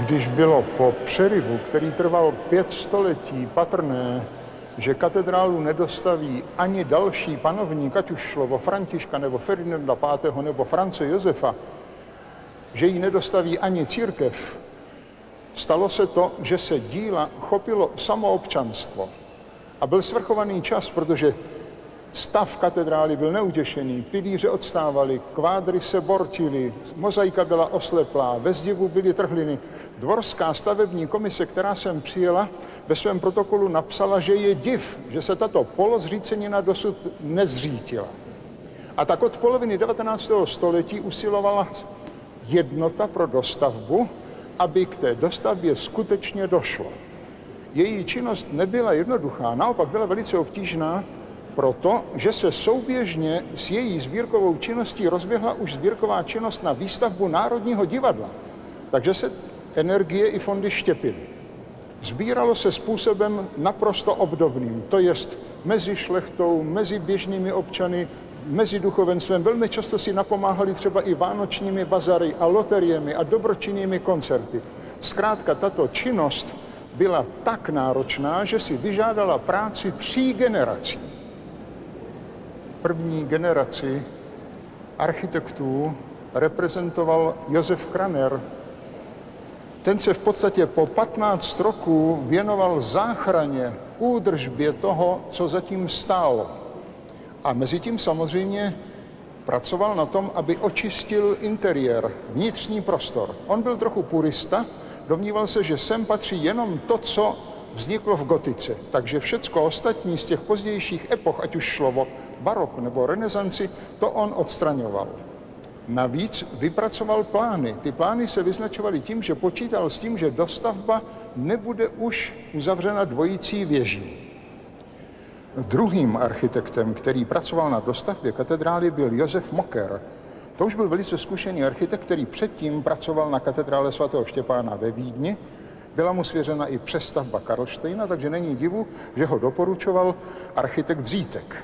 Když bylo po přerivu, který trval 5 století, patrné, že katedrálu nedostaví ani další panovník, ať už šlo o Františka, nebo Ferdinanda V. nebo France Josefa, že ji nedostaví ani církev, stalo se to, že se díla chopilo samoobčanstvo. A byl svrchovaný čas, protože stav katedrály byl neutěšený, pilíře odstávaly, kvádry se bortily, mozaika byla osleplá, ve zdivu byly trhliny. Dvorská stavební komise, která sem přijela, ve svém protokolu napsala, že je div, že se tato polozřícenina dosud nezřítila. A tak od poloviny 19. století usilovala jednota pro dostavbu, aby k té dostavbě skutečně došlo. Její činnost nebyla jednoduchá, naopak byla velice obtížná, protože se souběžně s její sbírkovou činností rozběhla už sbírková činnost na výstavbu Národního divadla. Takže se energie i fondy štěpily. Sbíralo se způsobem naprosto obdobným, to jest mezi šlechtou, mezi běžnými občany, mezi duchovenstvem. Velmi často si napomáhali třeba i vánočními bazary a loteriemi a dobročinnými koncerty. Zkrátka tato činnost byla tak náročná, že si vyžádala práci 3 generací. První generaci architektů reprezentoval Josef Kraner. Ten se v podstatě po 15 roků věnoval záchraně, údržbě toho, co zatím stálo. A mezi tím samozřejmě pracoval na tom, aby očistil interiér, vnitřní prostor. On byl trochu purista, domníval se, že sem patří jenom to, co vzniklo v gotice. Takže všecko ostatní z těch pozdějších epoch, ať už šlo o barok nebo renesanci, to on odstraňoval. Navíc vypracoval plány. Ty plány se vyznačovaly tím, že počítal s tím, že dostavba nebude už uzavřena dvojicí věží. Druhým architektem, který pracoval na dostavbě katedrály, byl Josef Mocker. To už byl velice zkušený architekt, který předtím pracoval na katedrále sv. Štěpána ve Vídni. Byla mu svěřena i přestavba Karlštejna, takže není divu, že ho doporučoval architekt Zítek.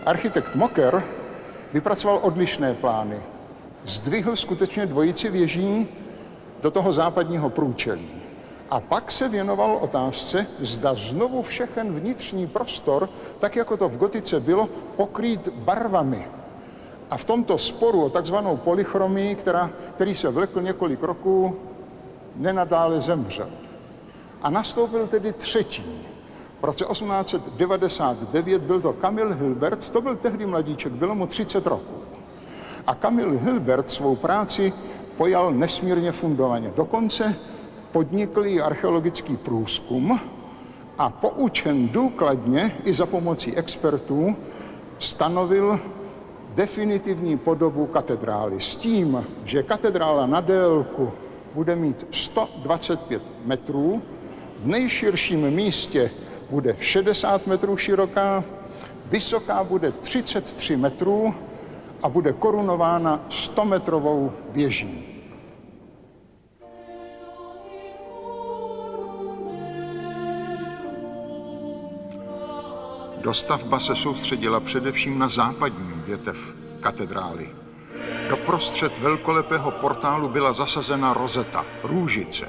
Architekt Mocker vypracoval odlišné plány. Zdvihl skutečně dvojici věží do toho západního průčelí. A pak se věnoval otázce, zda znovu všechen vnitřní prostor, tak jako to v gotice bylo, pokrýt barvami. A v tomto sporu o takzvanou polychromii, který se vlekl několik roků, nenadále zemřel. A nastoupil tedy třetí. V roce 1899 byl to Kamil Hilbert, to byl tehdy mladíček, bylo mu 30 roků. A Kamil Hilbert svou práci pojal nesmírně fundovaně. Dokonce podnikl i archeologický průzkum a poučen důkladně i za pomocí expertů stanovil definitivní podobu katedrály s tím, že katedrála na délku bude mít 125 metrů, v nejširším místě bude 60 metrů široká, vysoká bude 33 metrů a bude korunována 100metrovou věží. Dostavba se soustředila především na západní větev katedrály. Doprostřed velkolepého portálu byla zasazena rozeta, růžice.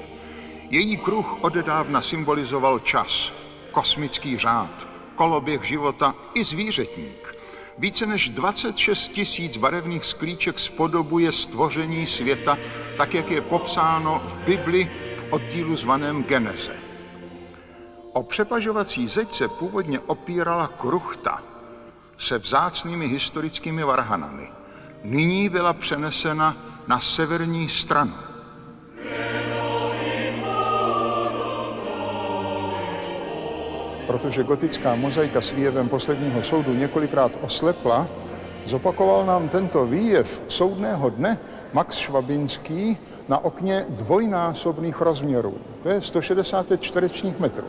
Její kruh odedávna symbolizoval čas, kosmický řád, koloběh života i zvířetník. Více než 26 000 barevných sklíček spodobuje stvoření světa, tak jak je popsáno v Bibli v oddílu zvaném Geneze. O přepažovací zeď se původně opírala kruchta se vzácnými historickými varhanami. Nyní byla přenesena na severní stranu. Protože gotická mozaika s výjevem posledního soudu několikrát oslepla, zopakoval nám tento výjev soudného dne Max Švabinský na okně dvojnásobných rozměrů. To je 165 čtverečních metrů.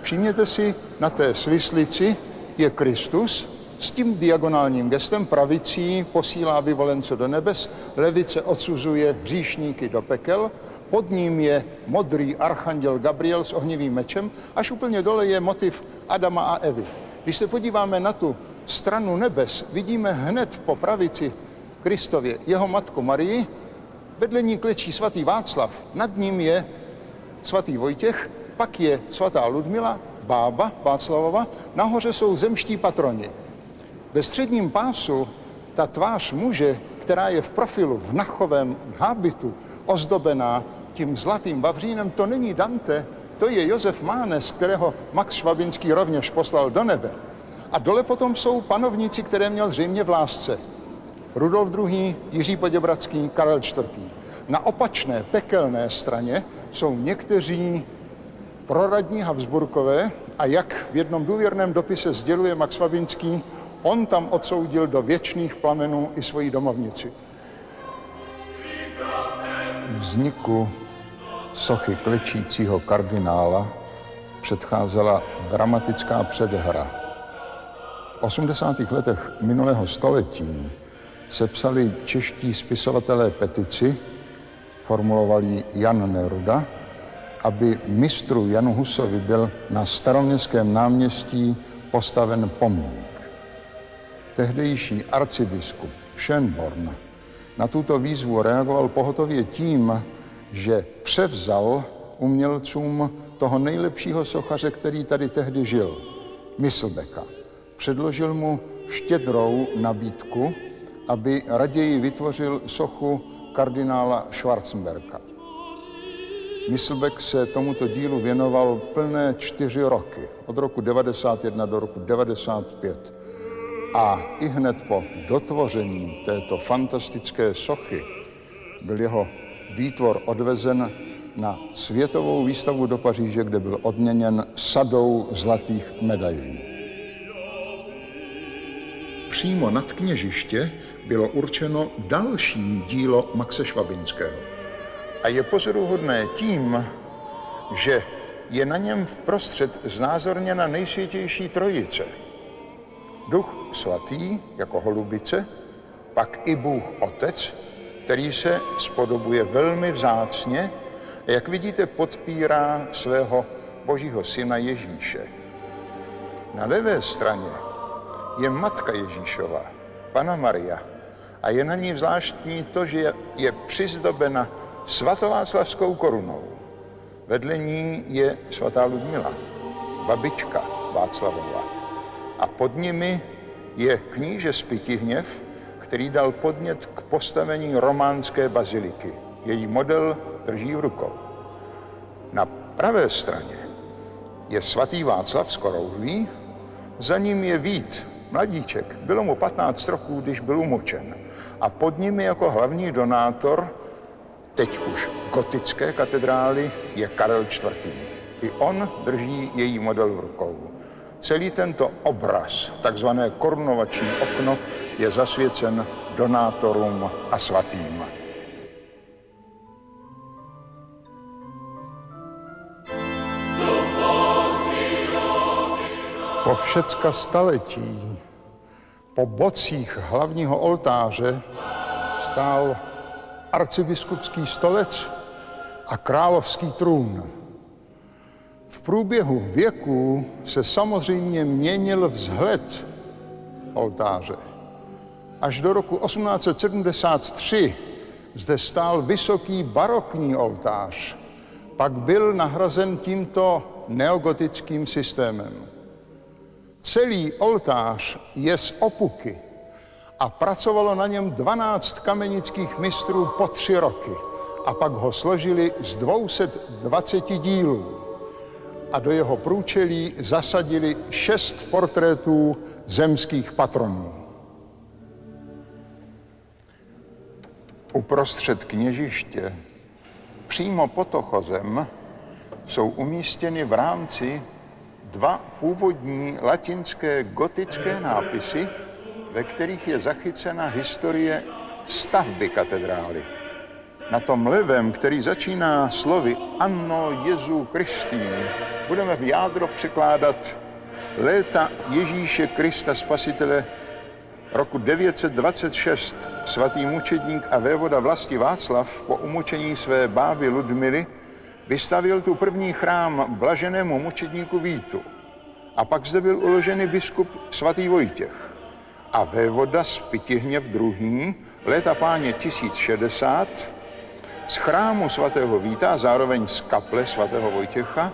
Všimněte si, na té svislici je Kristus, s tím diagonálním gestem pravicí posílá vyvolence do nebes, levice odsuzuje hříšníky do pekel, pod ním je modrý archanděl Gabriel s ohnivým mečem, až úplně dole je motiv Adama a Evy. Když se podíváme na tu stranu nebes, vidíme hned po pravici Kristově jeho matku Marii, vedle ní klečí svatý Václav, nad ním je svatý Vojtěch, pak je svatá Ludmila, bába Václavova, nahoře jsou zemští patroni. Ve středním pásu ta tvář muže, která je v profilu v nachovém hábitu ozdobená tím zlatým bavřínem, to není Dante, to je Josef Mánes, kterého Max Švabinský rovněž poslal do nebe. A dole potom jsou panovníci, které měl zřejmě v lásce. Rudolf II., Jiří Poděbradský, Karel IV. Na opačné, pekelné straně jsou někteří proradní Habsburkové a jak v jednom důvěrném dopise sděluje Max Švabinský, on tam odsoudil do věčných plamenů i svoji domovnici. Vzniku sochy klečícího kardinála předcházela dramatická předhra. V 80. letech minulého století sepsali čeští spisovatelé petici, formuloval ji Jan Neruda, aby mistru Janu Husovi byl na Staroměstském náměstí postaven pomník. Tehdejší arcibiskup Schönborn na tuto výzvu reagoval pohotově tím, že převzal umělcům toho nejlepšího sochaře, který tady tehdy žil, Myslbeka. Předložil mu štědrou nabídku, aby raději vytvořil sochu kardinála Schwarzenberga. Myslbek se tomuto dílu věnoval plné 4 roky, od roku 91 do roku 95. A ihned po dotvoření této fantastické sochy byl jeho výtvor odvezen na světovou výstavu do Paříže, kde byl odměněn sadou zlatých medailí. Přímo nad kněžiště bylo určeno další dílo Maxe Švabinského. A je pozoruhodné tím, že je na něm vprostřed znázorněna Nejsvětější Trojice. Duch svatý jako holubice, pak i Bůh Otec, který se spodobuje velmi vzácně a jak vidíte, podpírá svého Božího syna Ježíše. Na levé straně je matka Ježíšova, Panna Maria, a je na ní zvláštní to, že je přizdobena svatováclavskou korunou. Vedle ní je svatá Ludmila, babička Václavova. A pod nimi je kníže Spytihněv, který dal podnět k postavení románské baziliky. Její model drží v rukou. Na pravé straně je svatý Václav z Korouhlí, za ním je Vít, mladíček, bylo mu 15 roků, když byl umočen. A pod nimi jako hlavní donátor, teď už gotické katedrály, je Karel IV. I on drží její model v rukou. Celý tento obraz, takzvané korunovační okno, je zasvěcen donátorům a svatým. Po všecka staletí, po bocích hlavního oltáře stál arcibiskupský stolec a královský trůn. V průběhu věků se samozřejmě měnil vzhled oltáře. Až do roku 1873 zde stál vysoký barokní oltář, pak byl nahrazen tímto neogotickým systémem. Celý oltář je z opuky a pracovalo na něm 12 kamenických mistrů po 3 roky a pak ho složili z 220 dílů a do jeho průčelí zasadili 6 portrétů zemských patronů. Uprostřed kněžiště, přímo pod ochozem, jsou umístěny v rámci 2 původní latinské gotické nápisy, ve kterých je zachycena historie stavby katedrály. Na tom levém, který začíná slovy Anno Jesu Christi, budeme v jádro překládat léta Ježíše Krista Spasitele roku 926. Svatý mučedník a vévoda vlasti Václav po umučení své báby Ludmily vystavil tu první chrám blaženému mučedníku Vítu. A pak zde byl uložený biskup svatý Vojtěch. A vévoda Spytihněv II. Léta páně 1060 z chrámu svatého Víta a zároveň z kaple svatého Vojtěcha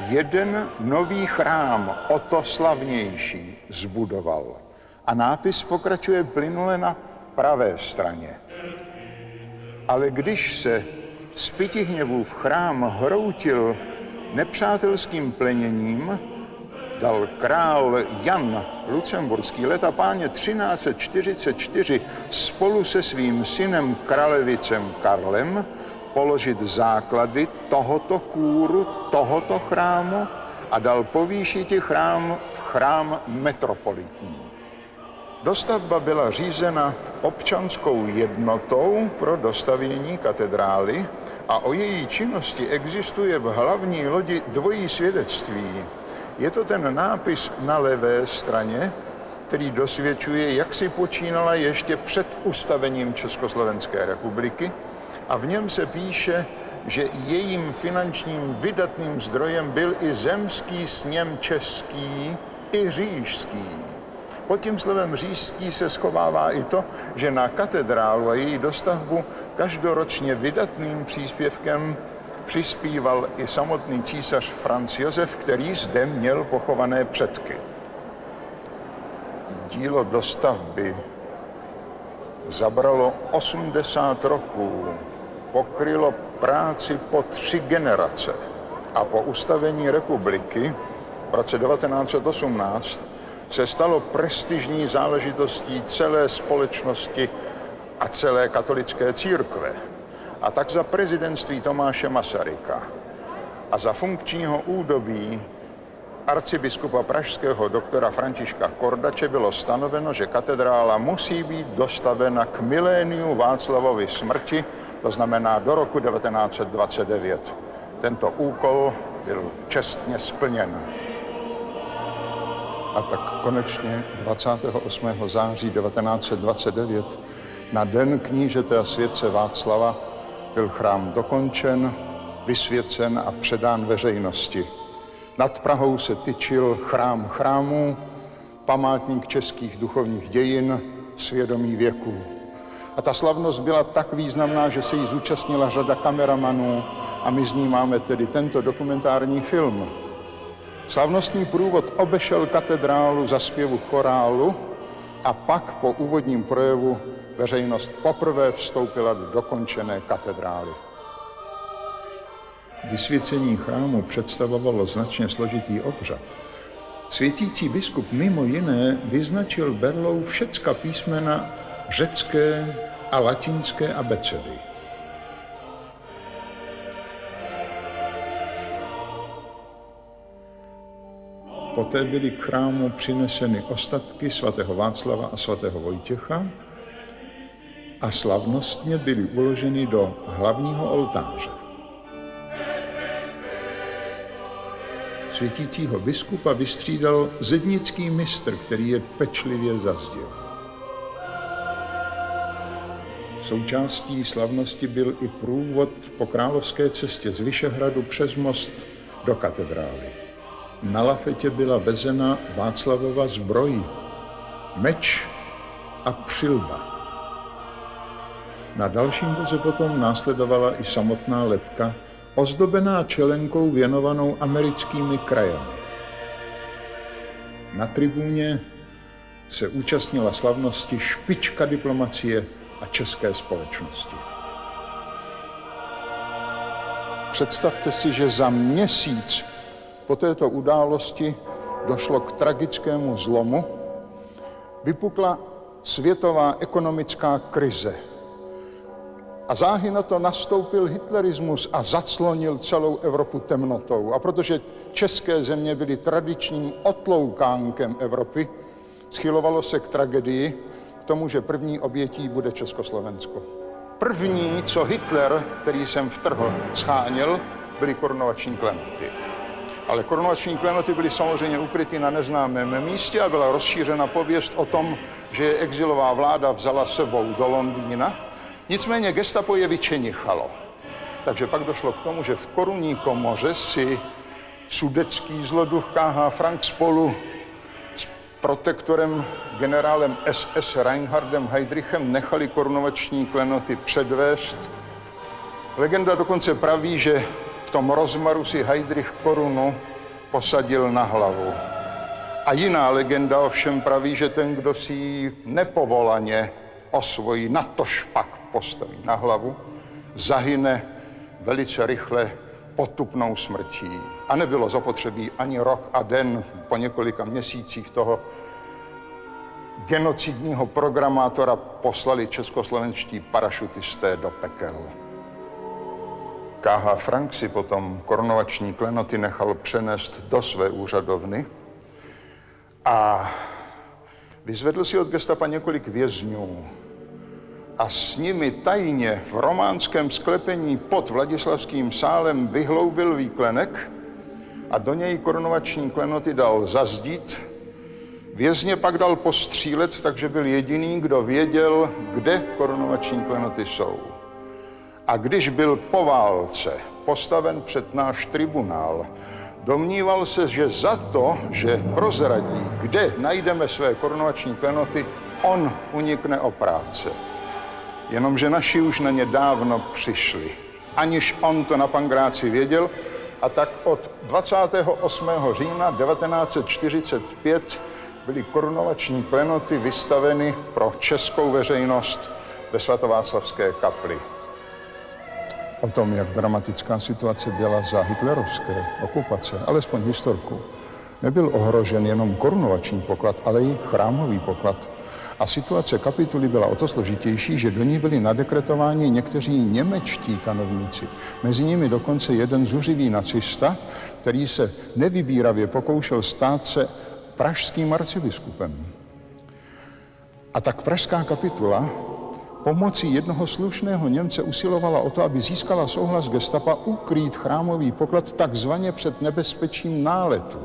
jeden nový chrám, o to slavnější, zbudoval. A nápis pokračuje plynule na pravé straně. Ale když se z Pitihněvův chrám hroutil nepřátelským pleněním, dal král Jan Lucemburský letapáně 1344 spolu se svým synem králevicem Karlem položit základy tohoto kůru, tohoto chrámu a dal povýšit chrám v chrám metropolitní. Dostavba byla řízena občanskou jednotou pro dostavění katedrály a o její činnosti existuje v hlavní lodi dvojí svědectví. Je to ten nápis na levé straně, který dosvědčuje, jak si počínala ještě před ustavením Československé republiky, a v něm se píše, že jejím finančním vydatným zdrojem byl i zemský sněm český, i říšský. Pod tím slovem říšský se schovává i to, že na katedrálu a její dostavbu každoročně vydatným příspěvkem přispíval i samotný císař Franz Josef, který zde měl pochované předky. Dílo dostavby zabralo 80 roků, pokrylo práci po 3 generace a po ustavení republiky v roce 1918 se stalo prestižní záležitostí celé společnosti a celé katolické církve. A tak za prezidentství Tomáše Masaryka a za funkčního údobí arcibiskupa pražského doktora Františka Kordače bylo stanoveno, že katedrála musí být dostavena k miléniu Václavovy smrti, to znamená do roku 1929. Tento úkol byl čestně splněn. A tak konečně 28. září 1929 na den knížete a světce Václava byl chrám dokončen, vysvěcen a předán veřejnosti. Nad Prahou se tyčil chrám chrámů, památník českých duchovních dějin, svědomí věků. A ta slavnost byla tak významná, že se jí zúčastnila řada kameramanů a my z ní máme tedy tento dokumentární film. Slavnostní průvod obešel katedrálu za zpěvu chorálu a pak po úvodním projevu veřejnost poprvé vstoupila do dokončené katedrály. Vysvěcení chrámu představovalo značně složitý obřad. Světící biskup mimo jiné vyznačil berlou všecka písmena řecké a latinské abecedy. Poté byly k chrámu přineseny ostatky svatého Václava a svatého Vojtěcha a slavnostně byly uloženy do hlavního oltáře. Světícího biskupa vystřídal zednický mistr, který je pečlivě zazděl. Součástí slavnosti byl i průvod po královské cestě z Vyšehradu přes most do katedrály. Na lafetě byla vezena Václavova zbroj, meč a přilba. Na dalším voze potom následovala i samotná lebka, ozdobená čelenkou věnovanou americkými krajami. Na tribuně se účastnila slavnosti špička diplomacie a české společnosti. Představte si, že za měsíc po této události došlo k tragickému zlomu. Vypukla světová ekonomická krize. A záhy na to nastoupil hitlerismus a zaclonil celou Evropu temnotou. A protože české země byly tradičním otloukánkem Evropy, schylovalo se k tragedii, k tomu, že první obětí bude Československo. První, co Hitler, který sem vtrhl, scháněl, byly korunovační klenoty. Ale korunovační klenoty byly samozřejmě ukryty na neznámém místě a byla rozšířena pověst o tom, že je exilová vláda vzala sebou do Londýna. Nicméně gestapo je vyčenichalo. Takže pak došlo k tomu, že v korunní komoře si sudecký zloduch K.H. Frank spolu s protektorem generálem SS Reinhardem Heydrichem nechali korunovační klenoty předvést Legenda dokonce praví, že v tom rozmaru si Heydrich korunu posadil na hlavu. A jiná legenda ovšem praví, že ten, kdo si ji nepovolaně osvojí, natož pak postaví na hlavu, zahyne velice rychle potupnou smrtí. A nebylo zapotřebí ani rok a den po několika měsících toho genocidního programátora poslali českoslovenští parašutisté do pekel. K.H. Frank si potom korunovační klenoty nechal přenést do své úřadovny a vyzvedl si od gestapa několik vězňů a s nimi tajně v románském sklepení pod Vladislavským sálem vyhloubil výklenek a do něj korunovační klenoty dal zazdít. Vězně pak dal postřílet, takže byl jediný, kdo věděl, kde korunovační klenoty jsou. A když byl po válce postaven před náš tribunál, domníval se, že za to, že prozradí, kde najdeme své korunovační klenoty, on unikne o práce. Jenomže naši už na ně dávno přišli, aniž on to na Pangráci věděl, a tak od 28. října 1945 byly korunovační klenoty vystaveny pro českou veřejnost ve svatováclavské kapli. O tom, jak dramatická situace byla za hitlerovské okupace, alespoň historku, nebyl ohrožen jenom korunovační poklad, ale i chrámový poklad. A situace kapituly byla o to složitější, že do ní byli nadekretováni někteří němečtí kanovníci. Mezi nimi dokonce jeden zuřivý nacista, který se nevybíravě pokoušel stát se pražským arcibiskupem. A tak pražská kapitula pomocí jednoho slušného Němce usilovala o to, aby získala souhlas gestapa ukrýt chrámový poklad takzvaně před nebezpečím náletu.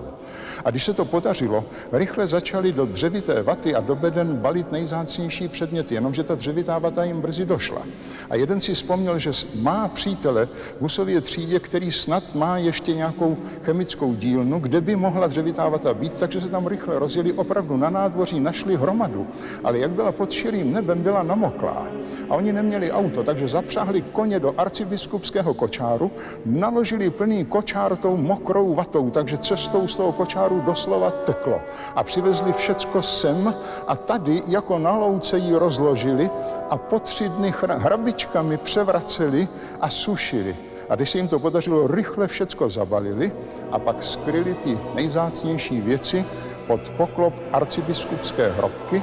A když se to podařilo, rychle začali do dřevité vaty a do beden balit nejvzácnější předměty, jenomže ta dřevitá vata jim brzy došla. A jeden si vzpomněl, že má přítele v Husově třídě, který snad má ještě nějakou chemickou dílnu, kde by mohla dřevitá vata být, takže se tam rychle rozjeli, opravdu na nádvoří našli hromadu, ale jak byla pod širým nebem, byla namoklá. A oni neměli auto, takže zapřáhli koně do arcibiskupského kočáru, naložili plný kočár tou mokrou vatou, takže cestou z toho kočáru doslova teklo. A přivezli všecko sem a tady jako na louce ji rozložili a po 3 dny hrabičkami převraceli a sušili. A když se jim to podařilo, rychle všecko zabalili a pak skryli ty nejvzácnější věci pod poklop arcibiskupské hrobky,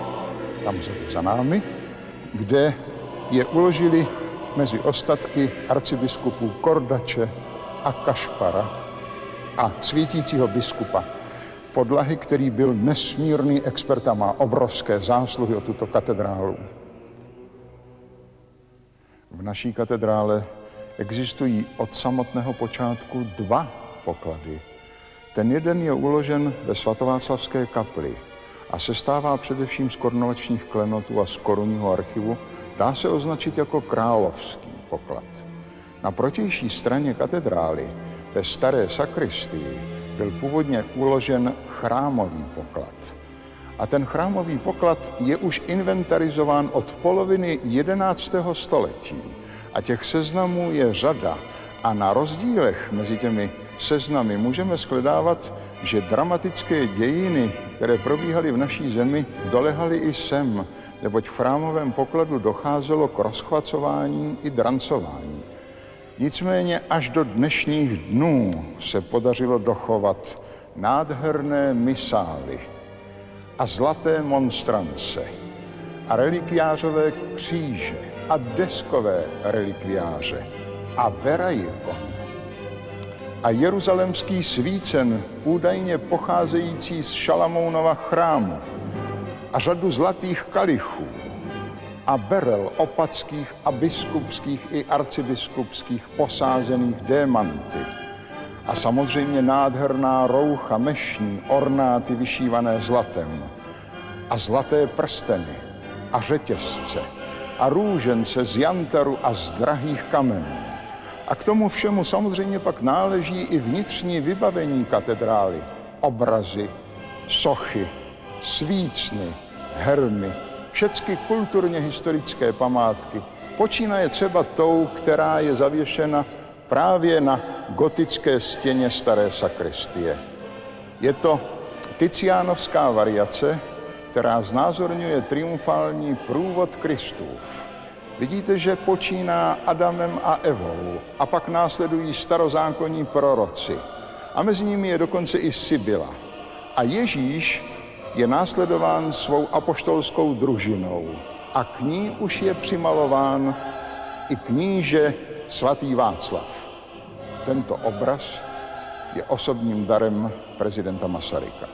tam za námi, kde je uložili mezi ostatky arcibiskupů Kordače a Kašpara a svítícího biskupa Podlahy, který byl nesmírný expert a má obrovské zásluhy o tuto katedrálu. V naší katedrále existují od samotného počátku 2 poklady. Ten jeden je uložen ve svatováclavské kapli a sestává především z korunovačních klenotů a z korunního archivu, dá se označit jako královský poklad. Na protější straně katedrály ve staré sakristii byl původně uložen chrámový poklad. A ten chrámový poklad je už inventarizován od poloviny 11. století. A těch seznamů je řada. A na rozdílech mezi těmi seznamy můžeme shledávat, že dramatické dějiny, které probíhaly v naší zemi, dolehaly i sem, neboť v chrámovém pokladu docházelo k rozchvacování i drancování. Nicméně až do dnešních dnů se podařilo dochovat nádherné misály a zlaté monstrance a relikviářové kříže a deskové relikviáře a verajikon a jeruzalemský svícen, údajně pocházející z Šalamounova chrámu a řadu zlatých kalichů a berel opatských a biskupských i arcibiskupských posázených démanty. A samozřejmě nádherná roucha mešní, ornáty vyšívané zlatem a zlaté prsteny a řetězce a růžence z jantaru a z drahých kamenů. A k tomu všemu samozřejmě pak náleží i vnitřní vybavení katedrály. Obrazy, sochy, svícny, hermy, všechny kulturně historické památky, Počínaje třeba tou, která je zavěšena právě na gotické stěně staré sakristie. Je to Tizianovská variace, která znázorňuje triumfální průvod Kristův. Vidíte, že počíná Adamem a Evou a pak následují starozákonní proroci. A mezi nimi je dokonce i Sibyla. A Ježíš je následován svou apoštolskou družinou. A k ní už je přimalován i kníže svatý Václav. Tento obraz je osobním darem prezidenta Masaryka.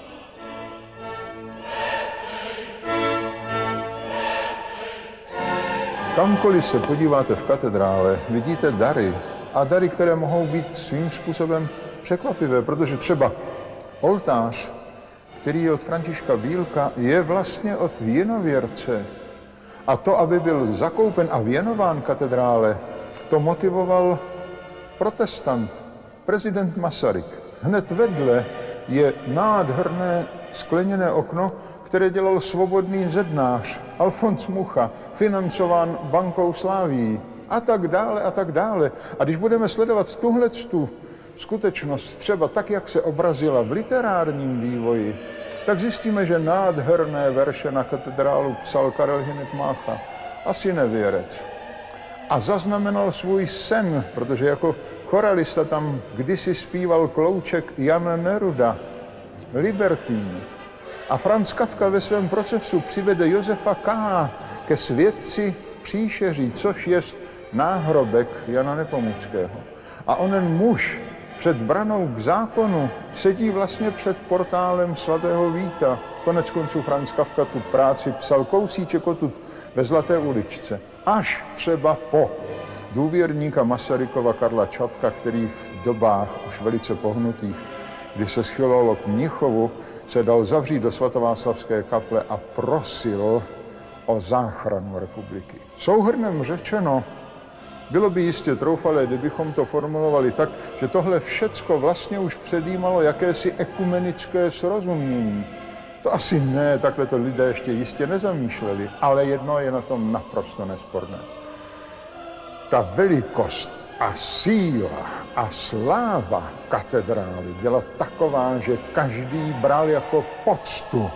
Kamkoliv se podíváte v katedrále, vidíte dary. A dary, které mohou být svým způsobem překvapivé, protože třeba oltář, který je od Františka Bílka, je vlastně od jinověrce. A to, aby byl zakoupen a věnován katedrále, to motivoval protestant, prezident Masaryk. Hned vedle je nádherné skleněné okno, které dělal svobodný zednář, Alfons Mucha, financován bankou Slávií a tak dále a tak dále. A když budeme sledovat tuhletu skutečnost třeba tak, jak se obrazila v literárním vývoji, tak zjistíme, že nádherné verše na katedrálu psal Karel Hynek Mácha, asi nevěrec. A zaznamenal svůj sen, protože jako choralista tam kdysi zpíval klouček Jan Neruda, Libertín. A Franz Kafka ve svém procesu přivede Josefa K. ke svědci v příšeří, což je náhrobek Jana Nepomuckého. A onen muž před branou k zákonu sedí vlastně před portálem svatého Víta. Konec konců Franz Kafka tu práci psal kousíček odtud ve Zlaté uličce. Až třeba po důvěrníka Masarykova Karla Čapka, který v dobách už velice pohnutých, kdy se schylovalo k Mnichovu, se dal zavřít do svatováclavské kaple a prosil o záchranu republiky. Souhrnem řečeno, bylo by jistě troufalé, kdybychom to formulovali tak, že tohle všecko vlastně už předjímalo jakési ekumenické srozumění. To asi ne, takhle to lidé ještě jistě nezamýšleli, ale jedno je na tom naprosto nesporné. Ta velikost a síla a sláva katedrály byla taková, že každý bral jako poctu,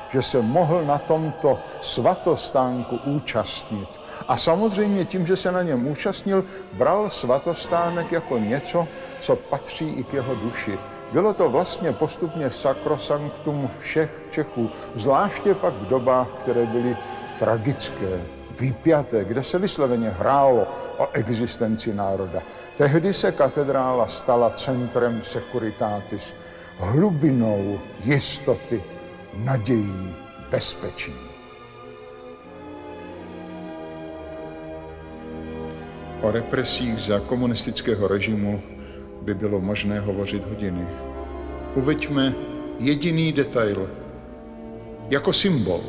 že se mohl na tomto svatostánku účastnit. A samozřejmě tím, že se na něm účastnil, bral svatostánek jako něco, co patří i k jeho duši. Bylo to vlastně postupně sakrosanktum všech Čechů, zvláště pak v dobách, které byly tragické, vypjaté, kde se vysloveně hrálo o existenci národa. Tehdy se katedrála stala centrem securitatis, hlubinou jistoty, nadějí, bezpečí. O represích za komunistického režimu by bylo možné hovořit hodiny. Uveďme jediný detail. Jako symbol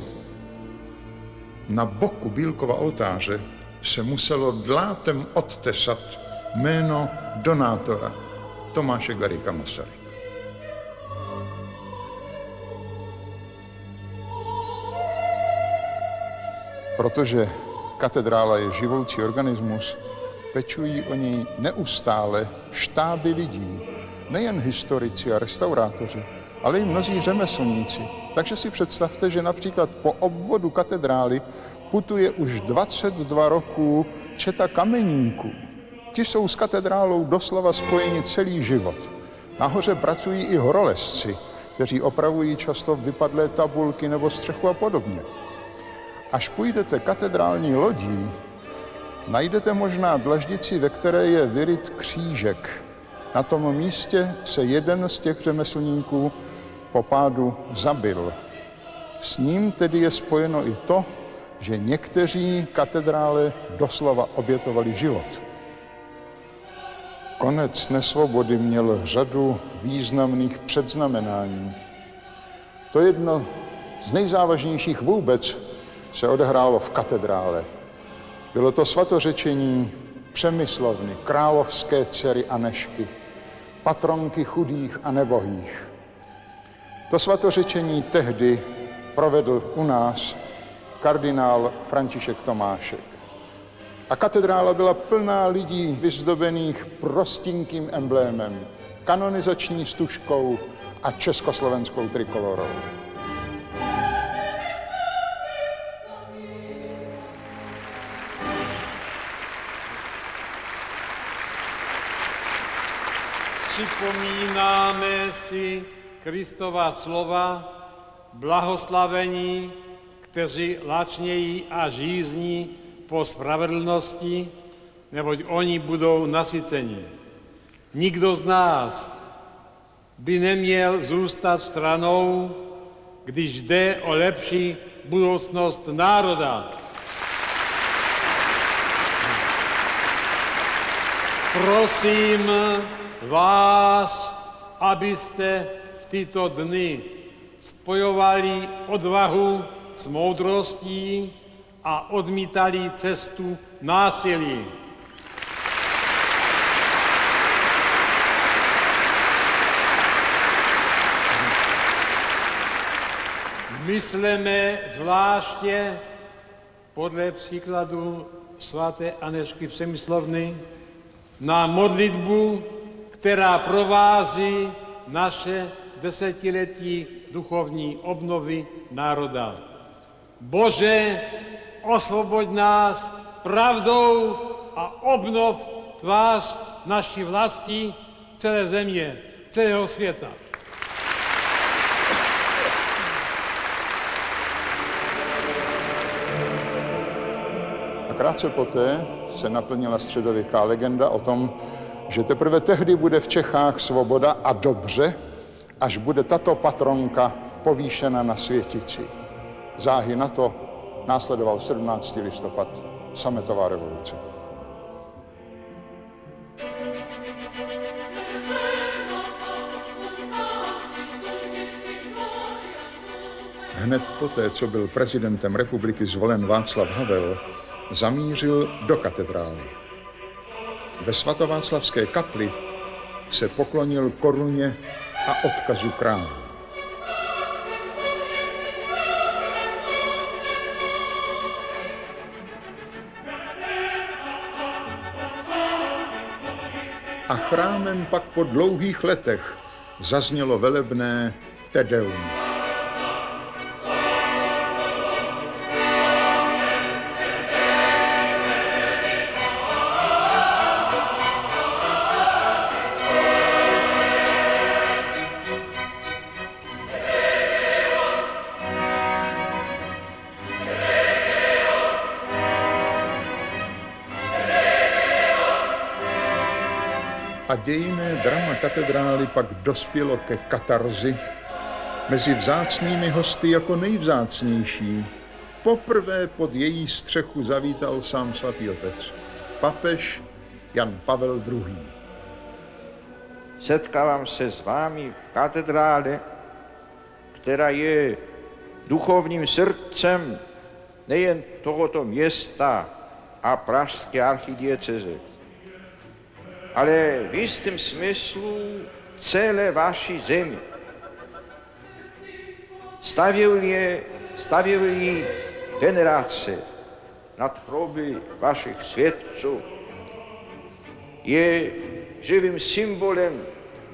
na boku Bílkova oltáře se muselo dlátem odtesat jméno donátora Tomáše Garrigua Masaryka. Protože katedrála je živoucí organismus, pečují o ní neustále štáby lidí, nejen historici a restaurátoři, ale i mnozí řemeslníci. Takže si představte, že například po obvodu katedrály putuje už 22 roků četa kameníků. Ti jsou s katedrálou doslova spojeni celý život. Nahoře pracují i horolezci, kteří opravují často vypadlé tabulky nebo střechu a podobně. Až půjdete katedrální lodí, najdete možná dlaždici, ve které je vyryt křížek. Na tom místě se jeden z těch řemeslníků po pádu zabil. S ním tedy je spojeno i to, že někteří katedrále doslova obětovali život. Konec nesvobody měl řadu významných předznamenání. To jedno z nejzávažnějších vůbec se odehrálo v katedrále. Bylo to svatořečení Přemyslovny, královské dcery Anežky, patronky chudých a nebohých. To svatořečení tehdy provedl u nás kardinál František Tomášek. A katedrála byla plná lidí vyzdobených prostinkým emblémem, kanonizační stužkou a československou trikolorou. Připomínáme si Kristova slova, blahoslavení, kteří lačnějí a žízní po spravedlnosti, neboť oni budou nasyceni. Nikdo z nás by neměl zůstat stranou, když jde o lepší budoucnost národa. Prosím vás, abyste v tyto dny spojovali odvahu s moudrostí a odmítali cestu násilí. Myslíme zvláště podle příkladu svaté Anežky Přemyslovny na modlitbu, která provází naše desetiletí duchovní obnovy národa. Bože, osvoboď nás pravdou a obnov tvář naší vlasti, celé země, celého světa. A krátce poté se naplnila středověká legenda o tom, že teprve tehdy bude v Čechách svoboda a dobře, až bude tato patronka povýšena na světici. Záhy na to následoval 17. listopad, sametová revoluce. Hned poté, co byl prezidentem republiky zvolen Václav Havel, zamířil do katedrály. Ve svatováclavské kapli se poklonil koruně a odkazu králů. A chrámem pak po dlouhých letech zaznělo velebné Te Deum. A dějinné drama katedrály pak dospělo ke katarzi, mezi vzácnými hosty jako nejvzácnější. Poprvé pod její střechu zavítal sám svatý otec, papež Jan Pavel II. Setkávám se s vámi v katedrále, která je duchovním srdcem nejen tohoto města a pražské archidieceze, ale v jistém smyslu celé vaší země. Stavěli generace nad hroby vašich svědců. Je živým symbolem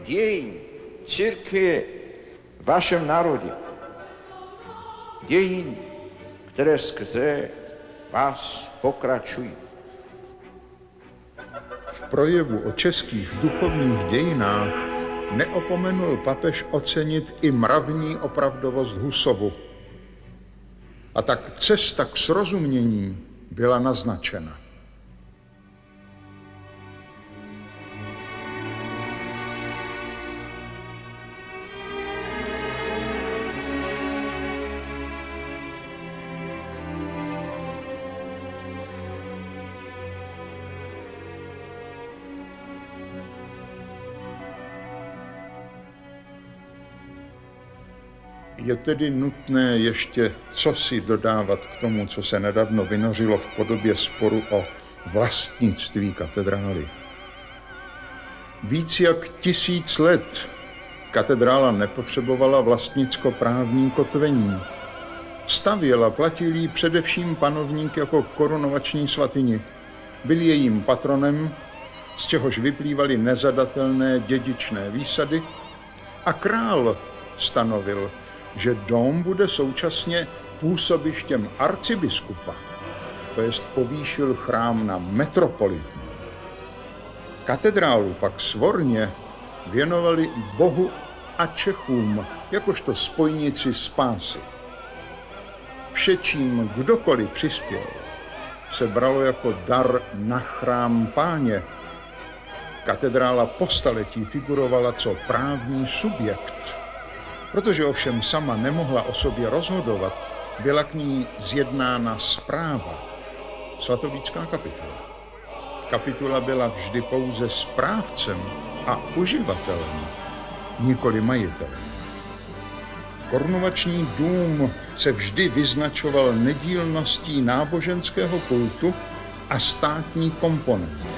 dějin církve v vašem národě. Dějin, které skrze vás pokračují. V projevu o českých duchovních dějinách neopomenul papež ocenit i mravní opravdovost Husovu. A tak cesta k srozumění byla naznačena. Je tedy nutné ještě cosi dodávat k tomu, co se nedávno vynořilo v podobě sporu o vlastnictví katedrály. Víc jak 1000 let katedrála nepotřebovala vlastnicko-právní kotvení. Stavěl a platil jí především panovník jako korunovační svatyni byl jejím patronem, z čehož vyplývaly nezadatelné dědičné výsady, a král stanovil, že dom bude současně působištěm arcibiskupa, to jest povýšil chrám na metropolitní. Katedrálu pak svorně věnovali Bohu a Čechům jakožto spojnici spásy. Vše, čím kdokoliv přispěl, se bralo jako dar na chrám Páně. Katedrála po staletí figurovala co právní subjekt. Protože ovšem sama nemohla o sobě rozhodovat, byla k ní zjednána správa, svatovícká kapitula. Kapitula byla vždy pouze správcem a uživatelem, nikoli majitelem. Korunovační dům se vždy vyznačoval nedílností náboženského kultu a státní komponenty.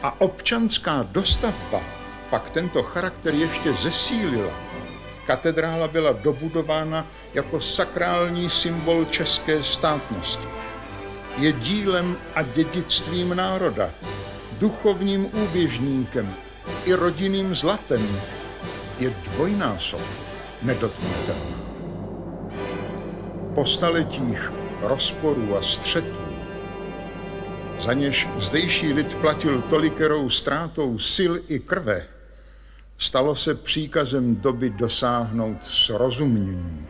A občanská dostavba pak tento charakter ještě zesílila. Katedrála byla dobudována jako sakrální symbol české státnosti. Je dílem a dědictvím národa, duchovním úběžníkem i rodinným zlatem. Je dvojnásob nedotknutelná. Po staletích rozporů a střetů, za něž zdejší lid platil tolikerou ztrátou sil i krve, stalo se příkazem doby dosáhnout srozumění.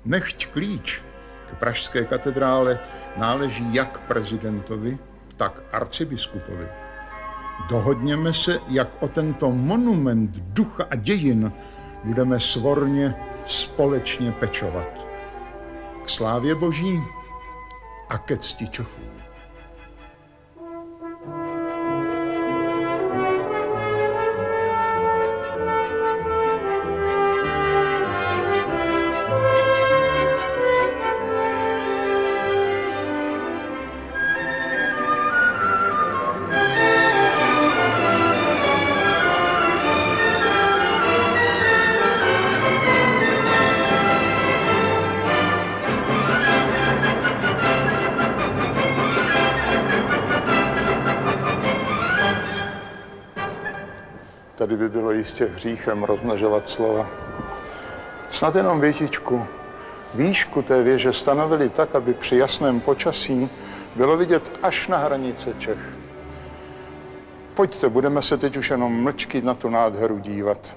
Nechť klíč k pražské katedrále náleží jak prezidentovi, tak arcibiskupovi. Dohodněme se, jak o tento monument ducha a dějin budeme svorně společně pečovat. K slávě Boží a ke cti Čechů. Tady by bylo jistě hříchem rozmnožovat slova. Snad jenom větičku. Výšku té věže stanovili tak, aby při jasném počasí bylo vidět až na hranice Čech. Pojďte, budeme se teď už jenom mlčky na tu nádheru dívat.